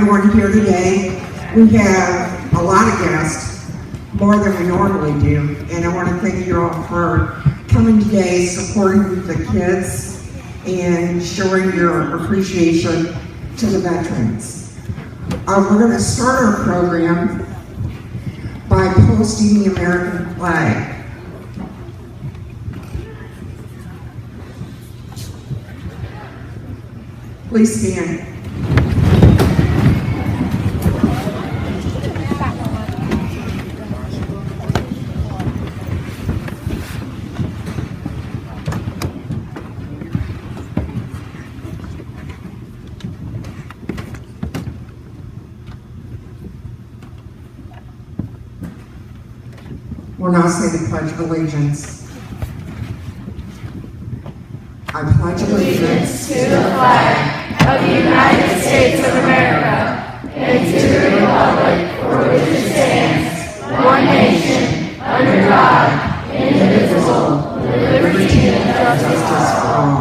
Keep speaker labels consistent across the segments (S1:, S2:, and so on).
S1: everyone here today. We have a lot of guests, more than we normally do, and I want to thank you all for coming today, supporting the kids, and showing your appreciation to the veterans. We're going to start our program by posting the American flag. Please stand. We'll now say the Pledge of Allegiance. I pledge allegiance
S2: to the flag of the United States of America and to the republic for which it stands, one nation, under God, indivisible, with liberty and justice for all.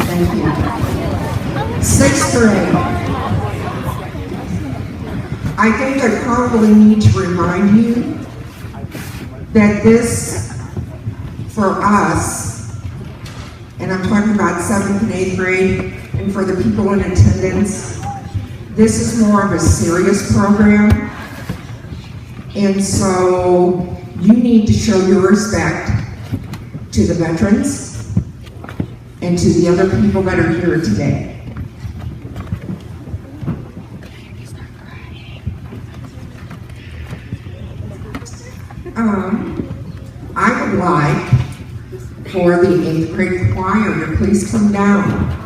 S1: Thank you. Sixth grade. I think I probably need to remind you that this, for us, and I'm talking about 7th and 8th grade, and for the people in attendance, this is more of a serious program. And so you need to show your respect to the veterans and to the other people that are here today. I would like for the 8th grade choir to please come down.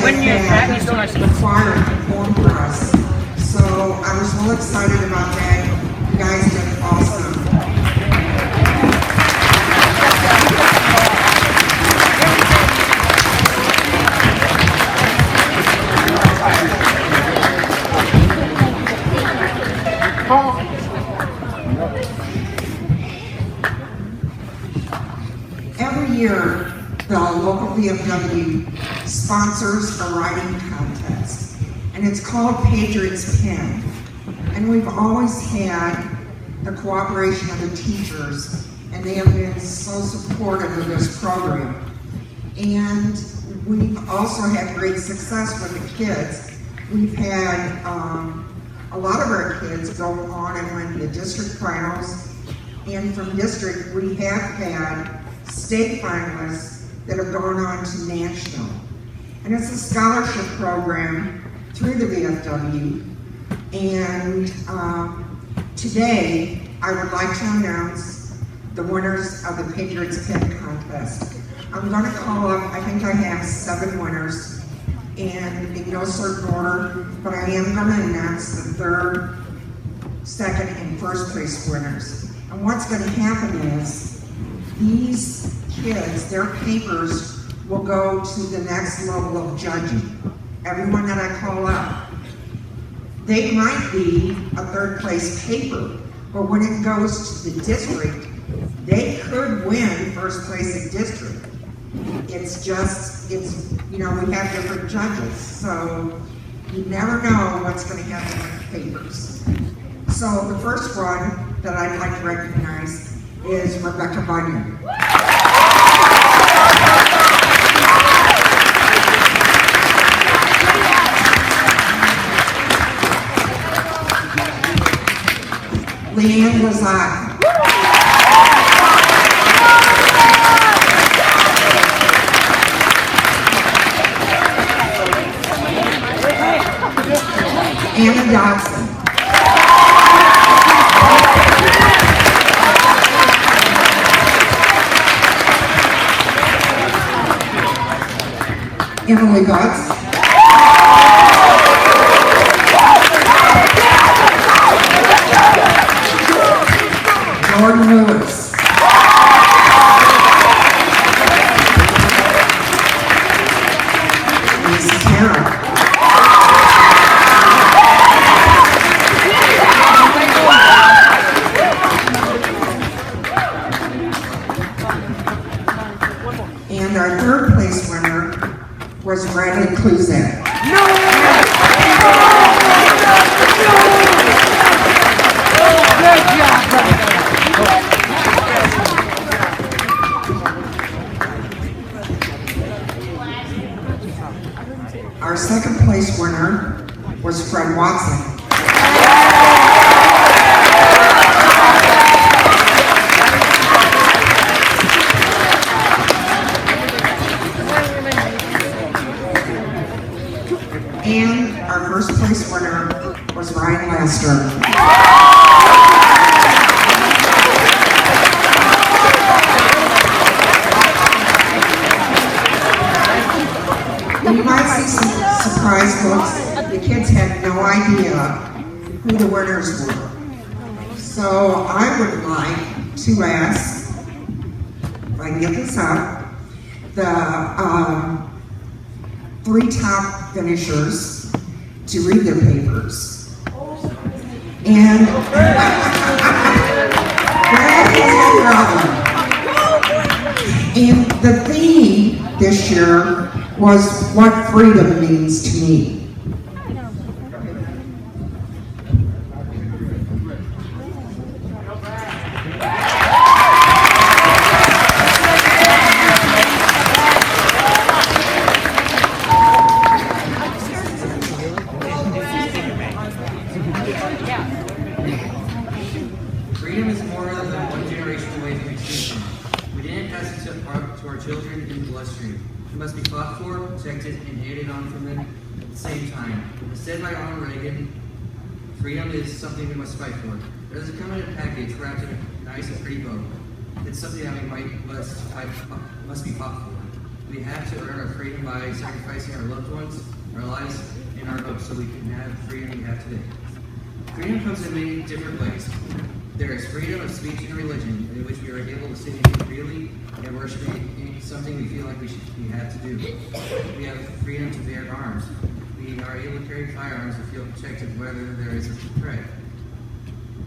S2: When you're
S1: had
S2: so much.
S1: the choir perform for us. So I was real excited about that. You guys did awesome. Every year, the local VFW sponsors a writing contest, and it's called Patriots Pen. And we've always had the cooperation of the teachers, and they have been so supportive of this program. And we've also had great success with the kids. We've had a lot of our kids go on and win the district finals, and from district we have had state finalists that have gone on to national. And it's a scholarship program through the VFW. And today, I would like to announce the winners of the Patriots Pen Contest. I'm going to call up, I think I have 7 winners, and in no certain order, but I am going to announce the 3rd, 2nd, and 1st place winners. And what's going to happen is, these kids, their papers will go to the next level of judging. Everyone that I call up, they might be a 3rd place paper, but when it goes to the district, they could win 1st place in district. It's you know, we have different judges, so you never know what's going to happen with the papers. So the first one that I'd like to recognize is Rebecca Bunyan. Leanne Lazat. Anna Dodson. Emily Butts. Jordan Lewis. Lisa Terra. And our 3rd place winner was Bradley Kluzak. Our 2nd place winner was Fred Watson. And our 1st place winner was Ryan Lester. You might see some surprise looks. The kids had no idea who the winners were. So I would like to ask, if I can get this up, the 3 top finishers to read their papers. And and the theme this year was what freedom means to me.
S3: Freedom is more than one generation away from extinction. We didn't pass it to our children in the bloodstream. It must be fought for, protected, and handed on from them at the same time. As said by Ronald Reagan, freedom is something we must fight for. It doesn't come in a package wrapped in a nice and pretty bow. It's something that we must be fought for. We have to earn our freedom by sacrificing our loved ones, our lives, and our hopes so we can have the freedom we have today. Freedom comes in many different ways. There is freedom of speech and religion, in which we are able to sing freely and worship in something we feel like we have to do. We have freedom to bear arms. We are able to carry firearms and feel protected whether there is a threat.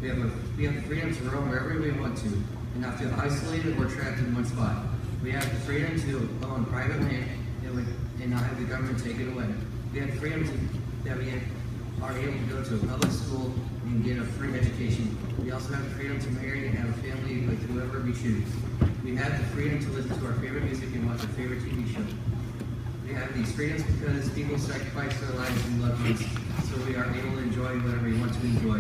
S3: We have the freedom to roam wherever we want to and not feel isolated or trapped in one spot. We have the freedom to own private land and not have the government take it away. We have the freedom that we are able to go to a public school and get a free education. We also have the freedom to marry and have a family with whoever we choose. We have the freedom to listen to our favorite music and watch our favorite TV show. We have these freedoms because people sacrifice their lives and loved ones, so we are able to enjoy whatever we want to enjoy.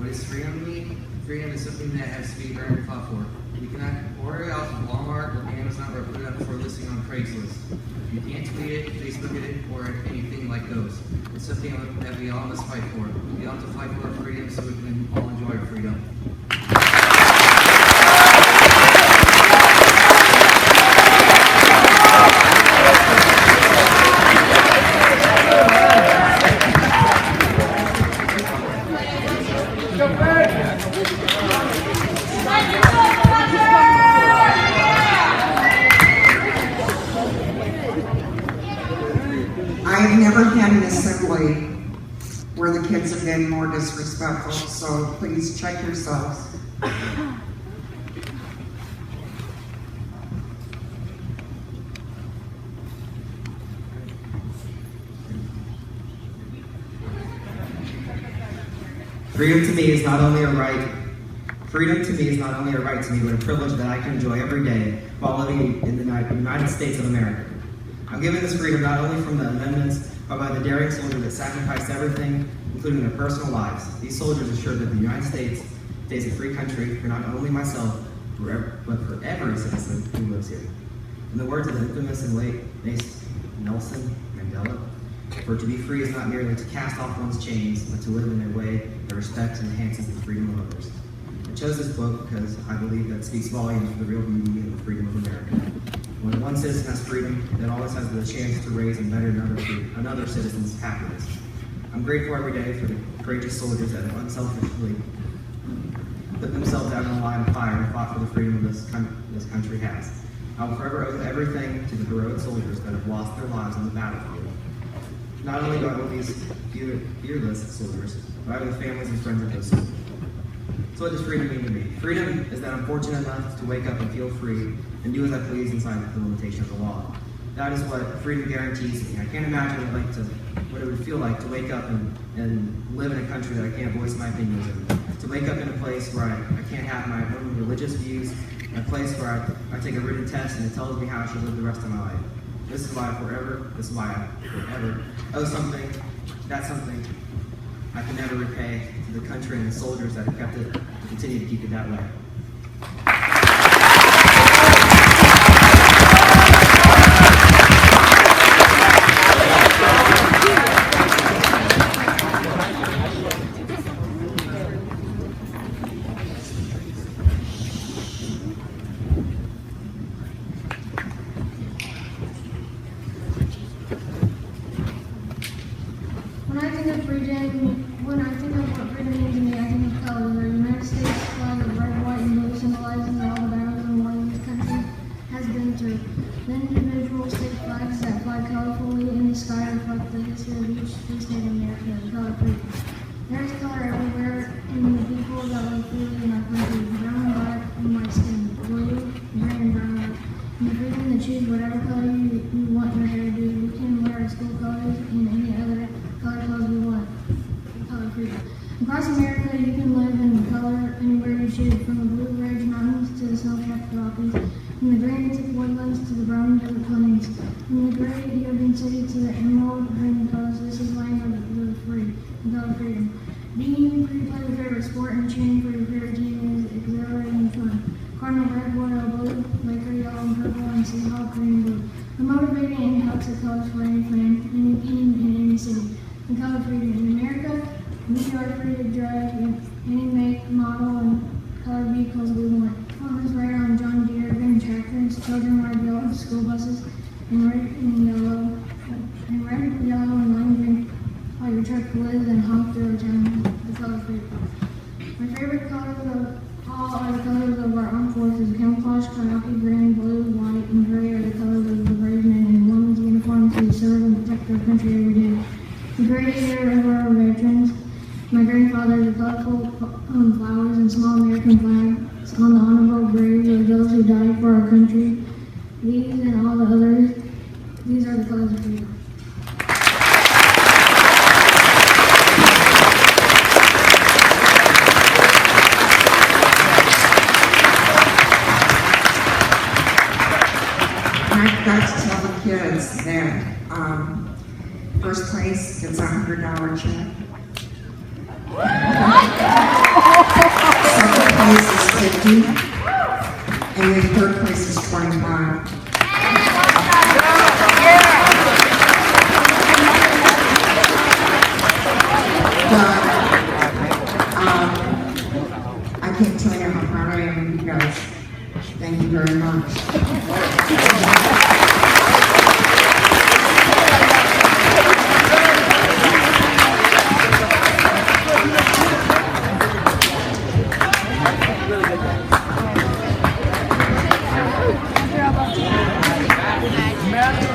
S3: What does freedom mean? Freedom is something that has to be earned and fought for. You cannot order it off of Walmart or Amazon or put it up for listing on Craigslist. You can't tweet it, Facebook it, or anything like those. It's something that we all must fight for. We all have to fight for our freedom so we can all enjoy our freedom.
S1: I've never had an assembly where the kids have been more disrespectful, so please check yourselves.
S4: Freedom to me is not only a right. Freedom to me is not only a right to me, but a privilege that I can enjoy every day while living in the United States of America. I'm given this freedom not only from the amendments, but by the daring soldiers that sacrificed everything, including their personal lives. These soldiers assure that the United States stays a free country for not only myself, but for every citizen who lives here. In the words of the infamous and late Nelson Mandela, for to be free is not merely to cast off one's chains, but to live in a way that respects and enhances the freedom of others. I chose this book because I believe that speaks volumes for the real beauty and the freedom of America. When one citizen has freedom, it always has the chance to raise and better another citizen's happiness. I'm grateful every day for the courageous soldiers that have unselfishly put themselves out on the line of fire and fought for the freedom this country has. I will forever owe everything to the heroic soldiers that have lost their lives on the battlefield. Not only do I owe these fearless soldiers, but I owe the families and friends of those soldiers. So what does freedom mean to me? Freedom is that I'm fortunate enough to wake up and feel free and do as I please inside the limitation of the law. That is what freedom guarantees me. I can't imagine what it would feel like to wake up and live in a country that I can't voice my opinions in. To wake up in a place where I can't have my own religious views, in a place where I take a written test and it tells me how I should live the rest of my life. This is why I forever owe something. That's something I can never repay to the country and the soldiers that have kept it, to continue to keep it that way.
S2: When I think of what freedom means to me, I think of colors. The United States flag of red, white, and blue symbolizing all the battles and wars this country has been through. The individual state flags that fly colorfully in the sky reflect the history of each free state of America and color freedom. There is color everywhere in the people that live freely in our country. Brown, black, and white skin, blue, green, and brown, white. And the freedom to choose whatever color you want your hair to do. We can wear our school colors and any other color clothes we want. Color freedom. Across America, you can live in color anywhere you choose, from the Blue Ridge Mountains to the snow-capped Rockies, from the green thick woodlands to the brown desert plains, from the gray urban city to the emerald green coast. This is land of the free and color freedom. Being free to play your favorite sport and cheering for your favorite team is exhilarating and fun. Cardinal red, royal blue, Laker yellow and purple, and Seahawk green and blue. The motivating and toxic colors for any fan, any team, in any city. And color freedom. In America, we are free to drive any make, model, and color vehicles we want. Farmers ride on John Deere, green tractors, children ride yellow school buses,
S5: and red, yellow, and lime green, while your truck whizzed and honked through a town. The colors for your car. My favorite colors of all are the colors of our armed forces: camouflage, khaki, green, blue, white, and gray are the colors of the brave men in women's uniforms who serve and protect our country every day. The gray hair of our veterans. My grandfather, the colorful flowers and small American flags on the honorable graves of those who died for our country. These and all the others, these are the colors of freedom.
S1: And I've got to tell the kids that first place gets a $100 check. Second place is 50, and then third place is 25. But I can't tell you how proud I am of you guys. Thank you very much.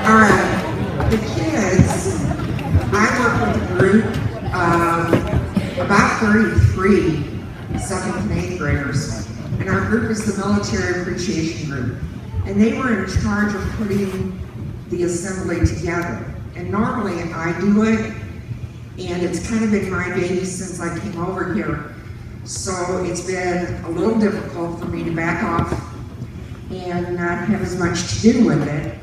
S1: All right, the kids, I work with a group of about 33 second and eighth graders, and our group is the Military Appreciation Group, and they were in charge of putting the assembly together. And normally I do it, and it's kind of been my baby since I came over here, so it's been a little difficult for me to back off and not have as much to do with it.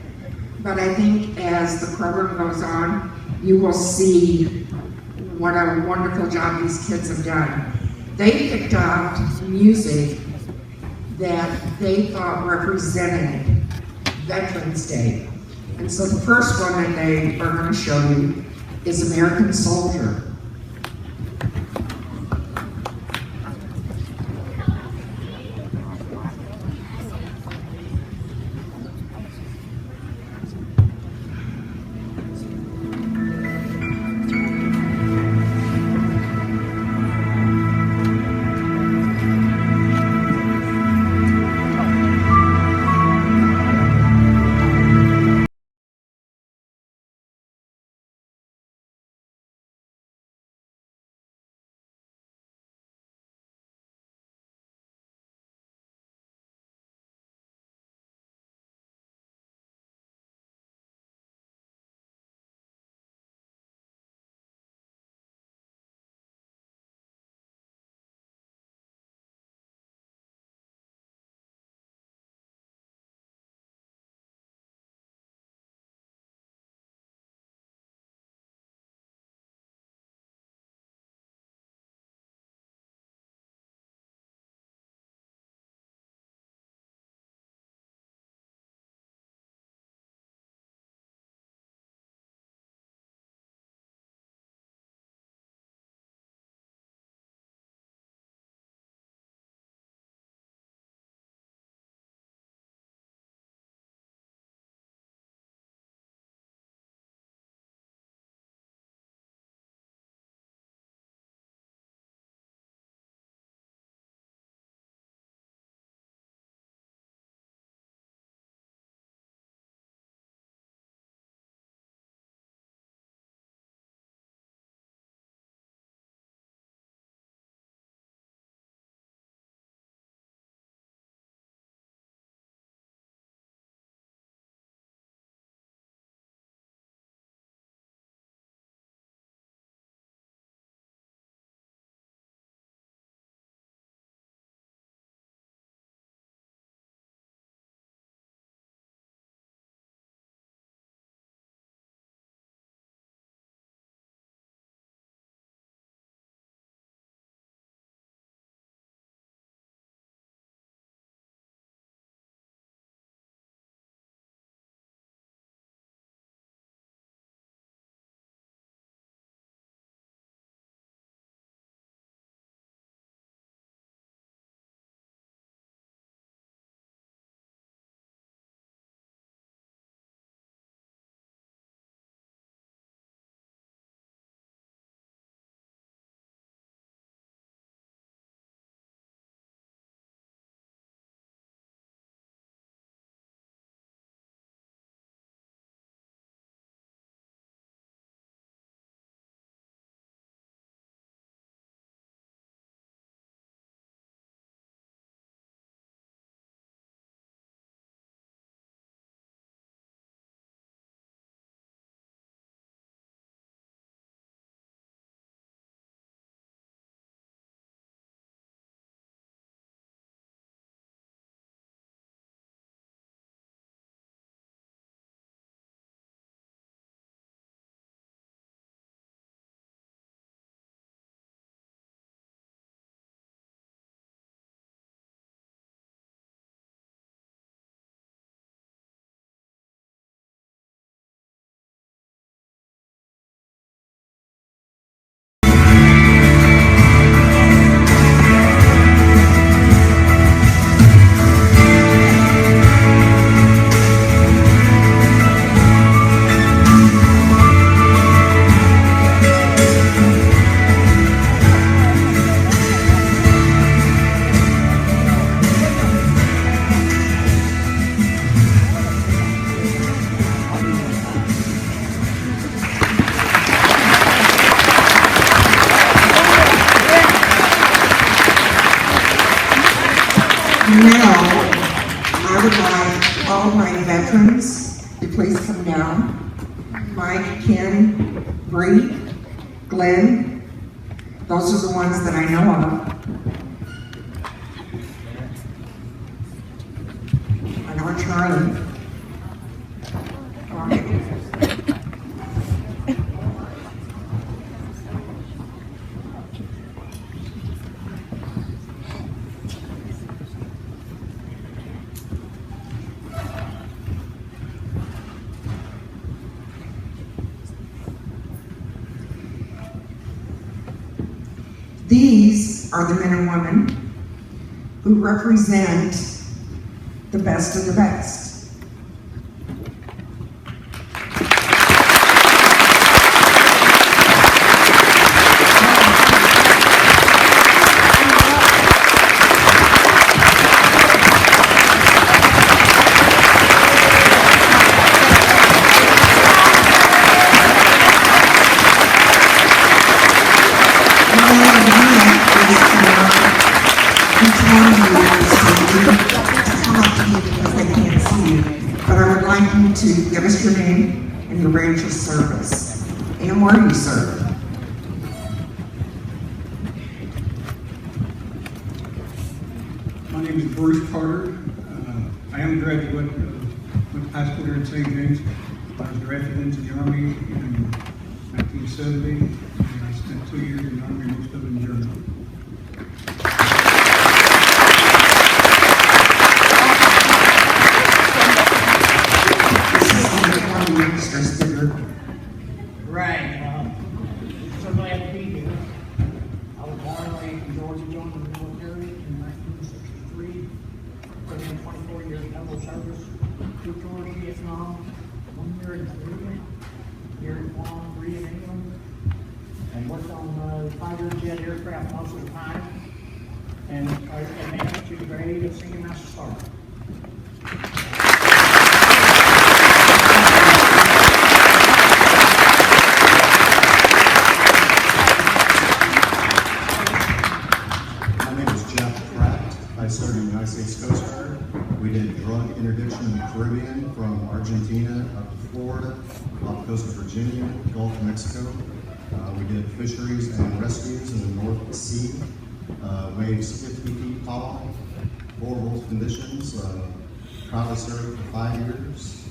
S1: But I think as the program goes on, you will see what a wonderful job these kids have done. They picked out music that they thought represented Veterans Day. And so the first one that they are going to show you is American Soldier. now, I would like all my veterans to please come down. Mike, Ken, Bree, Glenn, those are the ones that I know of. I know Charlie. All right. These are the men and women who represent the best of the best. To give us your name and your branch of service and where you serve.
S6: My name is Bruce Carter. I am a graduate, went to high school here in St. James. I was drafted into the Army in 1970, and I spent 2 years in the Army, most of it in Germany.
S7: Right. So glad to be here. I was born and raised in Georgia, joined the military in 1963. Put in 24 years of naval service, 2 tours in Vietnam, 1 year in Korea, year in Guam, 3 in England, and worked on fighter jet aircraft most of the time, and advanced to the grade of Senior Master Sergeant.
S8: I served in the United States Coast Guard. We did drug interdiction in the Caribbean from Argentina up to Florida, off the coast of Virginia, Gulf of Mexico. We did fisheries and rescues in the North Sea, waves 50 feet tall, horrible conditions. Proudly served for 5 years.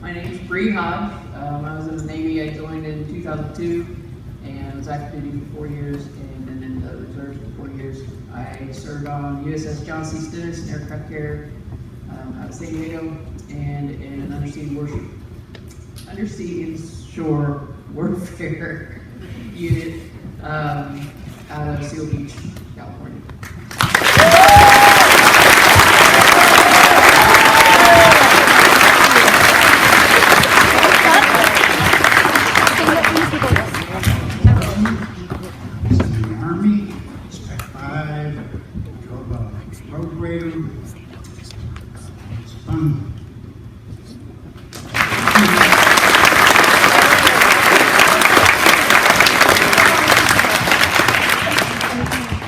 S9: My name is Bree Hodge. I was in the Navy. I joined in 2002 and was active duty for 4 years and then in the reserves for 4 years. I served on USS John C. Stennis in aircraft carrier out of San Diego and in an undersea and shore warfare unit out of Seal Beach, California.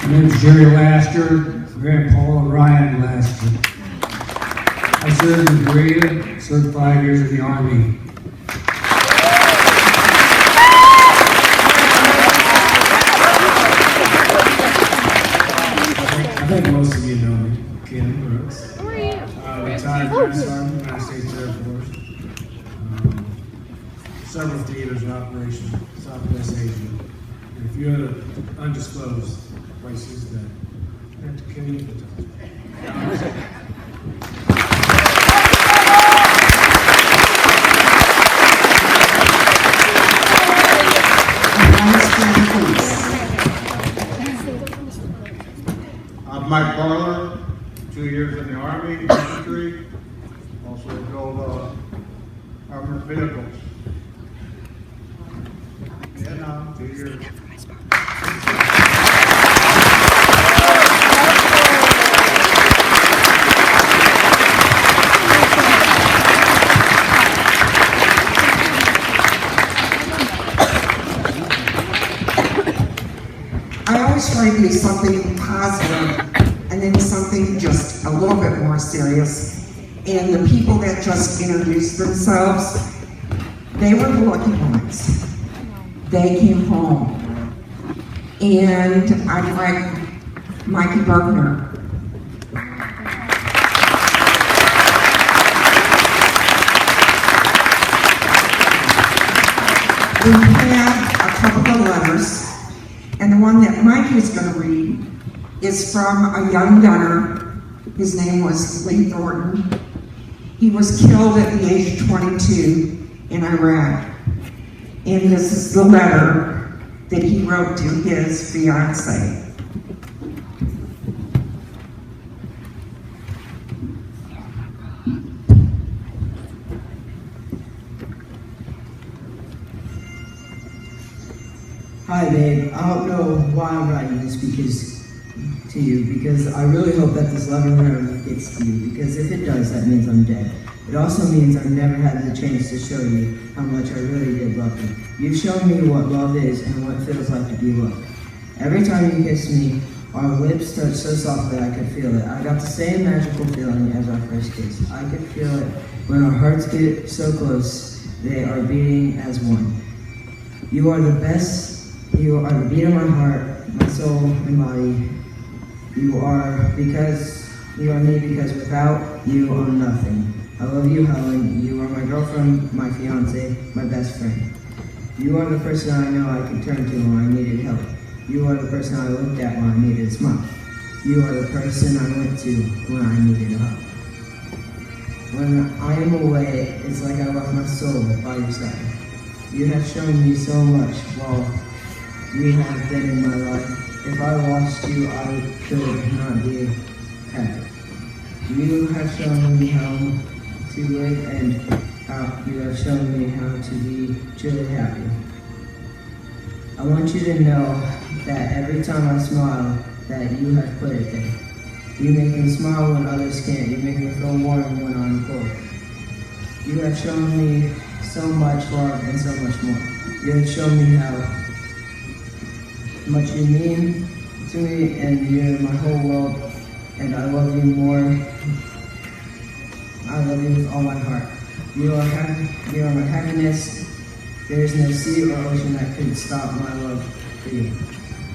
S6: My name is Jerry Laster, Grandpa Ryan Laster. I served in Korea, served 5 years in the Army. I think most of you know me, Ken Brooks. Retired Master Sergeant, United States Air Force. Several theaters of operation, Southwest Asia, and a few other undisclosed places that I have to kill you to talk.
S10: I'm Mike Barler, 2 years in the Army, infantry, also drove armored vehicles. Vietnam, 2 years.
S1: I always try to do something positive and then something just a little bit more serious. And the people that just introduced themselves, they were the lucky ones. They came home. And I'd like Mikey Bergner. We have a couple of letters, and the one that Mikey is going to read is from a young gunner. His name was Lee Thornton. He was killed at the age of 22 in Iraq. And this is the letter that he wrote to his fiancée.
S11: Hi babe, I don't know why I'm writing this to you because I really hope that this letter gets to you, because if it does, that means I'm dead. It also means I've never had the chance to show you how much I really did love you. You've shown me what love is and what it feels like to be loved. Every time you kiss me, our lips touch so softly I could feel it. I got the same magical feeling as our first kiss. I could feel it when our hearts get so close, they are beating as one. You are the best. You are the beat of my heart, my soul, and body. You are me because without you, I'm nothing. I love you, Helen. You are my girlfriend, my fiance, my best friend. You are the person I know I could turn to when I needed help. You are the person I looked at when I needed a smile. You are the person I went to when I needed a hug. When I am away, it's like I left my soul by your side. You have shown me so much while you have been in my life. If I lost you, I could not be happy. You have shown me how to live and how you have shown me how to be truly happy. I want you to know that every time I smile, that you have put it there. You make me smile when others can't. You make me feel warm when I'm cold. You have shown me so much love and so much more. You have shown me how much you mean to me, and you're my whole world, and I love you more. I love you with all my heart. You are my happiness. There is no sea or ocean that could stop my love for you.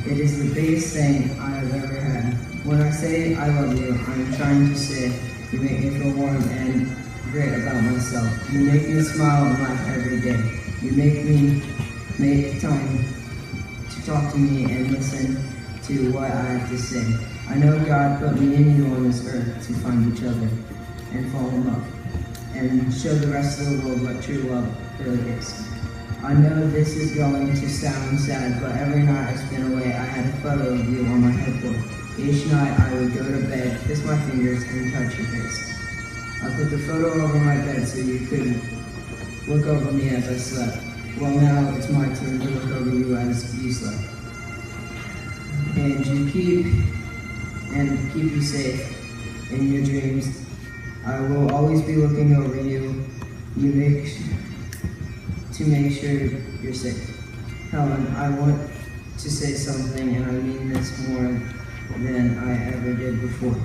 S11: It is the biggest thing I have ever had. When I say I love you, I am trying to say you make me feel warm and great about myself. You make me smile and laugh every day. You make me make time to talk to me and listen to what I have to say. I know God put me and you on this earth to find each other and fall in love and show the rest of the world what true love really is. I know this is going to sound sad, but every night I spent away, I had a photo of you on my headboard. Each night I would go to bed, kiss my fingers, and touch your face. I put the photo over my bed so you could look over me as I slept. Well, now it's my turn to look over you as you slept. And keep you safe in your dreams. I will always be looking over you. To make sure you're safe. Helen, I want to say something, and I mean this more than I ever did before.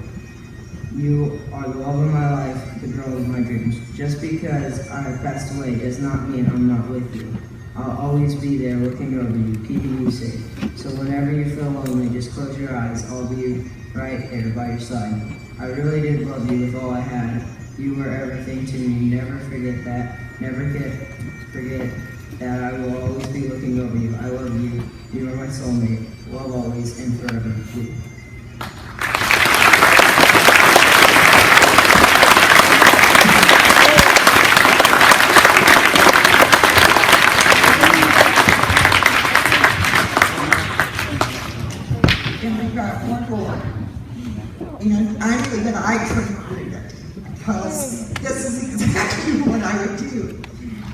S11: You are the love of my life, the girl of my dreams. Just because I have passed away does not mean I'm not with you. I'll always be there looking over you, keeping you safe. So whenever you feel lonely, just close your eyes. I'll be right there by your side. I really did love you with all I had. You were everything to me. Never forget that. Never forget that I will always be looking over you. I love you. You are my soulmate. Love always and forever. You.
S1: And we've got one more. And I think that I couldn't read it because this is exactly what I would do.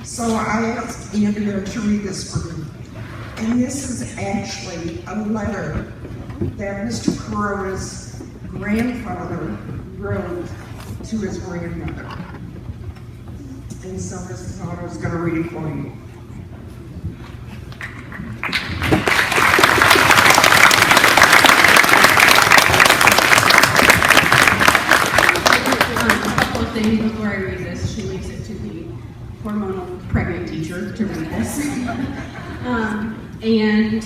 S1: So I asked Andrea to read this for me. And this is actually a letter that Mr. Corona's grandfather wrote to his grandmother. And so Mrs. Otto is going to read it for you.
S12: hormonal pregnant teacher to read this. And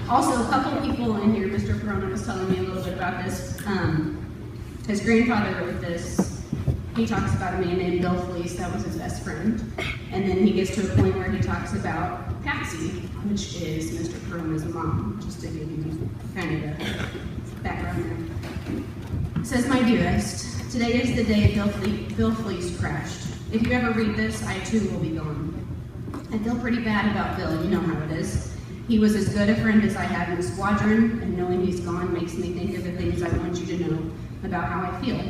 S12: also, a couple people in here, Mr. Corona was telling me a little bit about this. His grandfather wrote this. He talks about a man named Bill Fleece, that was his best friend. And then he gets to a point where he talks about Patsy, which is Mr. Corona's mom, just to give you kind of the background there. It says, "My dearest, today is the day Bill Fleece crashed. If you ever read this, I too will be gone. I feel pretty bad about Bill, you know how it is. He was as good a friend as I had in the squadron, and knowing he's gone makes me think of the things I want you to know about how I feel.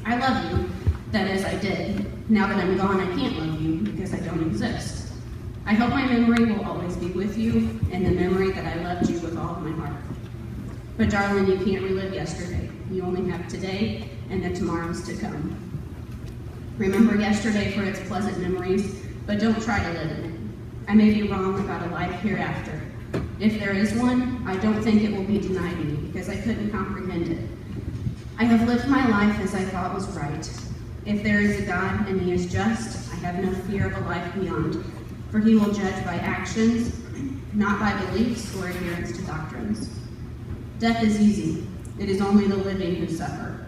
S12: I love you, that is, I did. Now that I'm gone, I can't love you because I don't exist. I hope my memory will always be with you, and the memory that I loved you with all of my heart. But darling, you can't relive yesterday. You only have today and the tomorrows to come. Remember yesterday for its pleasant memories, but don't try to live in it. I may be wrong about a life hereafter. If there is one, I don't think it will be denied me because I couldn't comprehend it. I have lived my life as I thought was right. If there is a God and he is just, I have no fear of a life beyond, for he will judge by actions, not by beliefs or adherence to doctrines. Death is easy. It is only the living who suffer.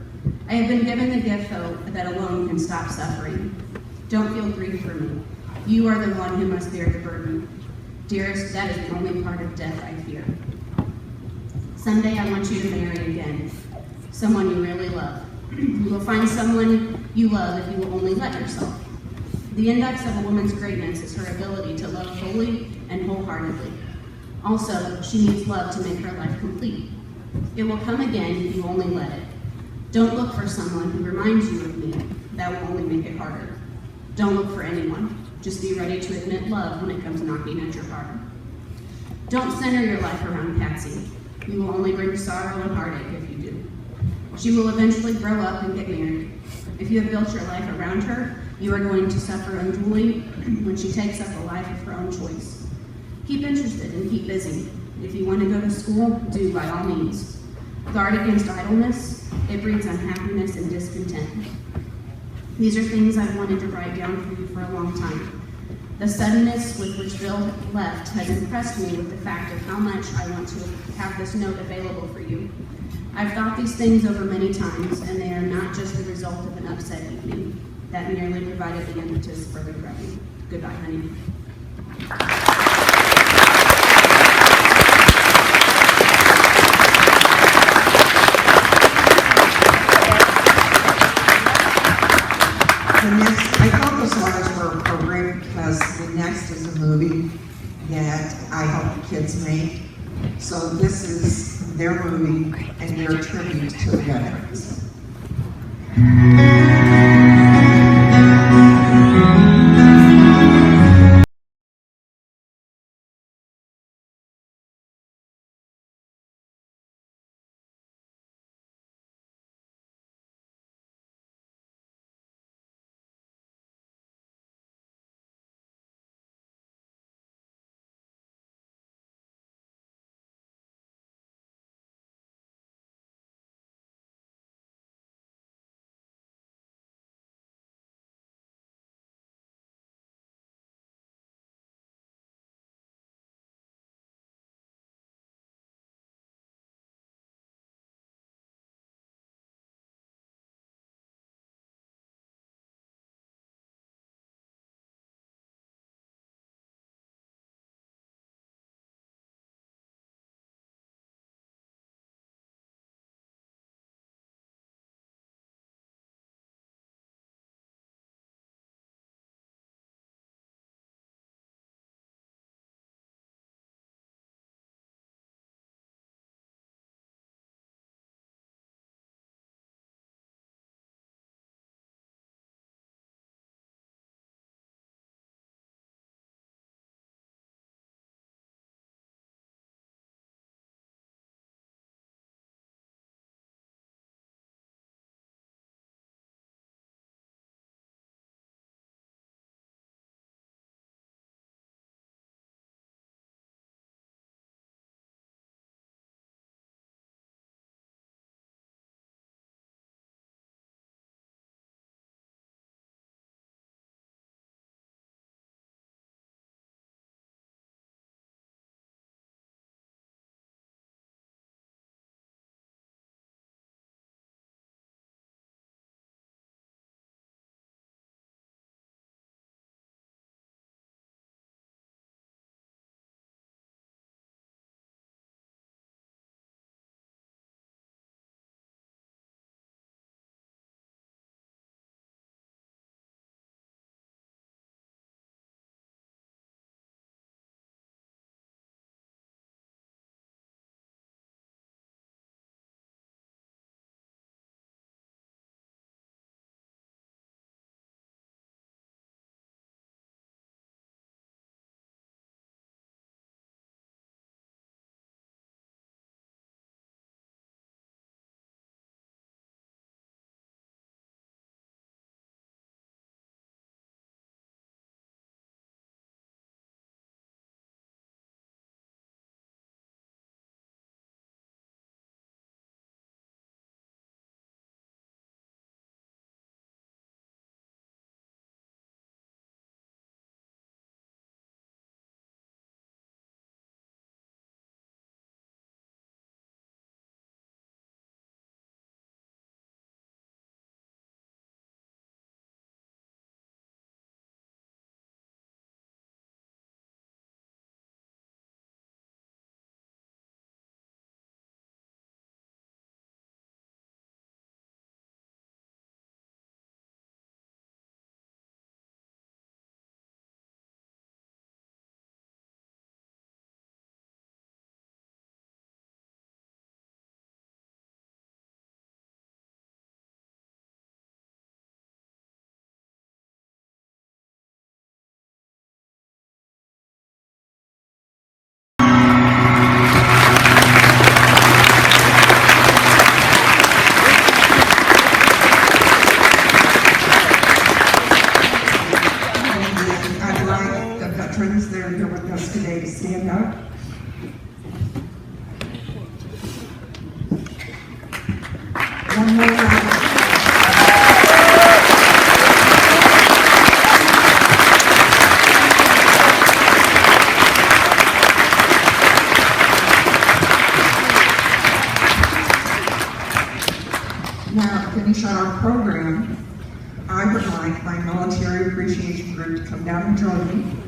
S12: I have been given the gift that alone can stop suffering. Don't feel grief for me. You are the one who must bear the burden. Dearest, that is the only part of death I fear. Someday I want you to marry again, someone you really love. You will find someone you love if you will only let yourself. The index of a woman's greatness is her ability to love fully and wholeheartedly. Also, she needs love to make her life complete. It will come again if you only let it. Don't look for someone who reminds you of me. That will only make it harder. Don't look for anyone. Just be ready to admit love when it comes knocking at your heart. Don't center your life around Patsy. You will only bring sorrow and heartache if you do. She will eventually grow up and get married. If you have built your life around her, you are going to suffer unduly when she takes up a life of her own choice. Keep interested and keep busy. If you want to go to school, do by all means. Guard against idleness. It breeds unhappiness and discontent. These are things I've wanted to write down for you for a long time. The suddenness with which Bill left has impressed me with the fact of how much I want to have this note available for you. I've thought these things over many times, and they are not just the result of an upset evening. That merely provided the impetus for the writing. Goodbye, honey.
S1: The next, I thought those letters were appropriate because the next is a movie that I help the kids make. So this is their movie and their tribute to the veterans. One more round. Now, to finish out our program, I would like my military appreciation group to come down and join me.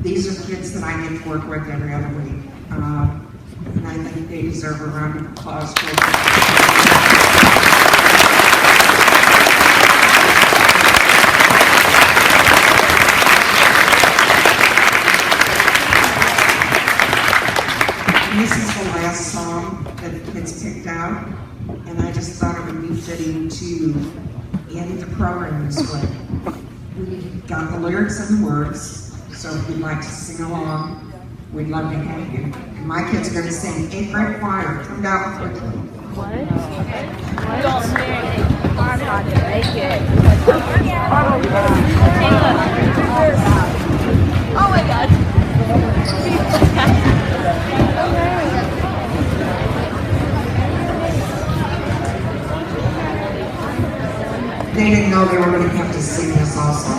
S1: These are kids that I get to work with every other week. And I think they deserve a round of applause for This is the last song that the kids picked out, and I just thought it would be fitting to end the program this way. We got the lyrics and the words. So if you'd like to sing along, we'd love to have you. And my kids are going to sing 8th grade choir. Come down quickly.
S2: What? Don't I'm not gonna make it. Oh my god.
S1: They didn't know they were going to have to sing this also.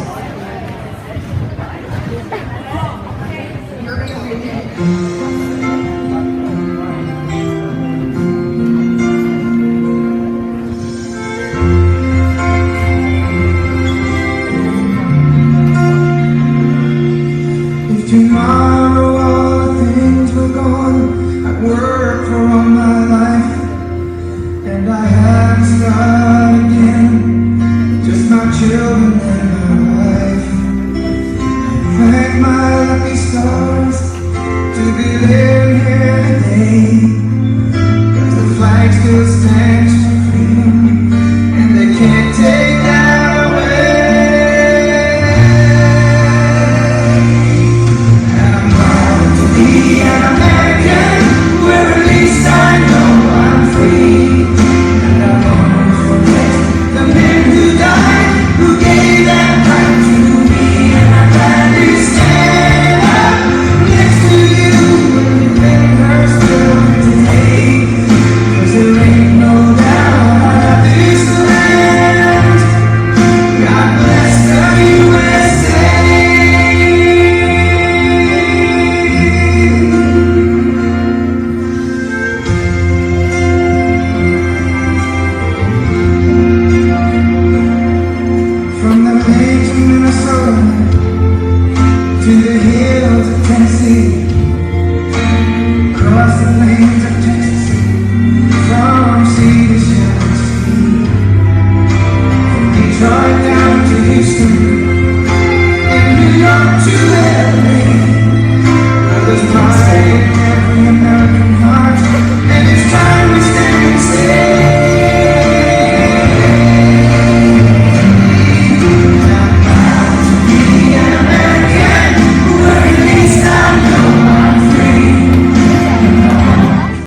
S11: If tomorrow all the things were gone, I'd work for all my life, and I had to start again, just my children and my wife. Thank my lucky stars to be living here today, 'cause the flag still stands for freedom, and they can't take that away. And I'm proud to be an American, where at least I know I'm free, and I won't forget the men who died, who gave that right to me, and I'm glad to stand up next to you when you're in her still today, 'cause there ain't no doubt I love this land. God bless the USA. From the Maine to Minnesota,